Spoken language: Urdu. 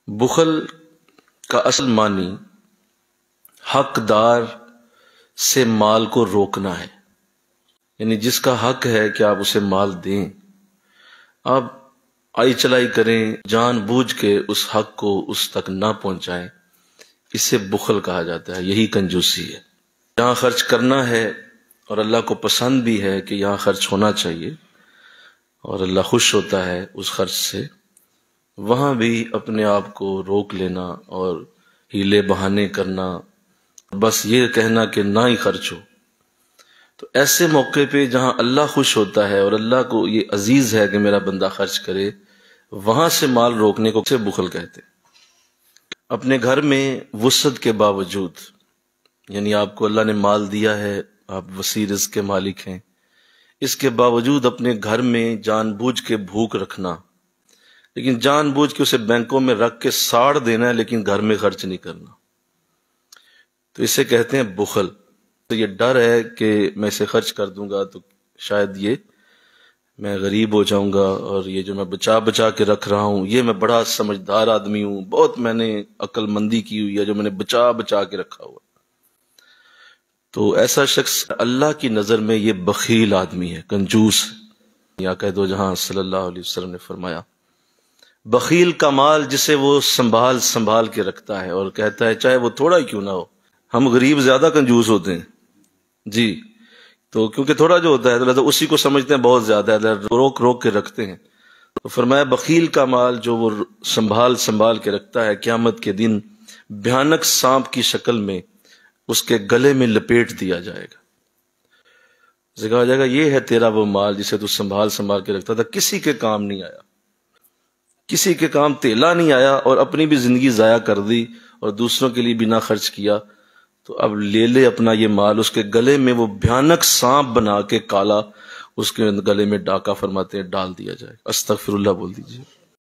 بخل کا اصل معنی حقدار سے مال کو روکنا ہے، یعنی جس کا حق ہے کہ آپ اسے مال دیں، آپ آئی چلائی کریں، جان بوجھ کے اس حق کو اس تک نہ پہنچائیں، اسے بخل کہا جاتا ہے۔ یہی کنجوسی ہے۔ جہاں خرچ کرنا ہے اور اللہ کو پسند بھی ہے کہ یہاں خرچ ہونا چاہیے اور اللہ خوش ہوتا ہے اس خرچ سے، وہاں بھی اپنے آپ کو روک لینا اور ہیلے بہانے کرنا، بس یہ کہنا کہ نہ ہی خرچ ہو۔ تو ایسے موقع پہ جہاں اللہ خوش ہوتا ہے اور اللہ کو یہ عزیز ہے کہ میرا بندہ خرچ کرے، وہاں سے مال روکنے کو سے بخل کہتے ہیں۔ اپنے گھر میں وسعت کے باوجود، یعنی آپ کو اللہ نے مال دیا ہے، آپ وسیع رزق کے مالک ہیں، اس کے باوجود اپنے گھر میں جان بوجھ کے بھوک رکھنا، لیکن جان بوجھ کے اسے بینکوں میں رکھ کے ساڑ دینا ہے، لیکن گھر میں خرچ نہیں کرنا، تو اسے کہتے ہیں بخل۔ تو یہ ڈر ہے کہ میں اسے خرچ کر دوں گا تو شاید یہ میں غریب ہو جاؤں گا، اور یہ جو میں بچا بچا کے رکھ رہا ہوں، یہ میں بڑا سمجھدار آدمی ہوں، بہت میں نے عقل مندی کی ہوئی ہے جو میں نے بچا بچا کے رکھا ہوا۔ تو ایسا شخص اللہ کی نظر میں یہ بخیل آدمی ہے، کنجوس ہے۔ آقا دو جہاں صلی اللہ علیہ وسلم نے فرمایا، بخیل کا مال جسے وہ سنبھال سنبھال کے رکھتا ہے اور کہتا ہے چاہے وہ تھوڑا ہی کیوں نہ ہو۔ ہم غریب زیادہ کنجوس ہوتے ہیں جی، تو کیونکہ تھوڑا جو ہوتا ہے تو اسی کو سمجھتے ہیں بہت زیادہ ہے، روک روک کے رکھتے ہیں۔ تو فرمایا بخیل کا مال جو وہ سنبھال سنبھال کے رکھتا ہے، قیامت کے دن بھیانک سانپ کی شکل میں اس کے گلے میں لپیٹ دیا جائے گا۔ اسے کہا جائے گا یہ ہے تیرا وہ مال جسے تو سنبھال سنبھال کے رکھتا تھا، کسی کے کام نہیں آیا، کسی کے کام تیلا نہیں آیا، اور اپنی بھی زندگی ضائع کر دی اور دوسروں کے لیے بھی نہ خرچ کیا، تو اب لے لے اپنا یہ مال، اس کے گلے میں وہ بھیانک سانپ بنا کے کالا اس کے گلے میں ڈاکہ فرماتے ہیں ڈال دیا جائے۔ استغفر اللہ بول دیجیے۔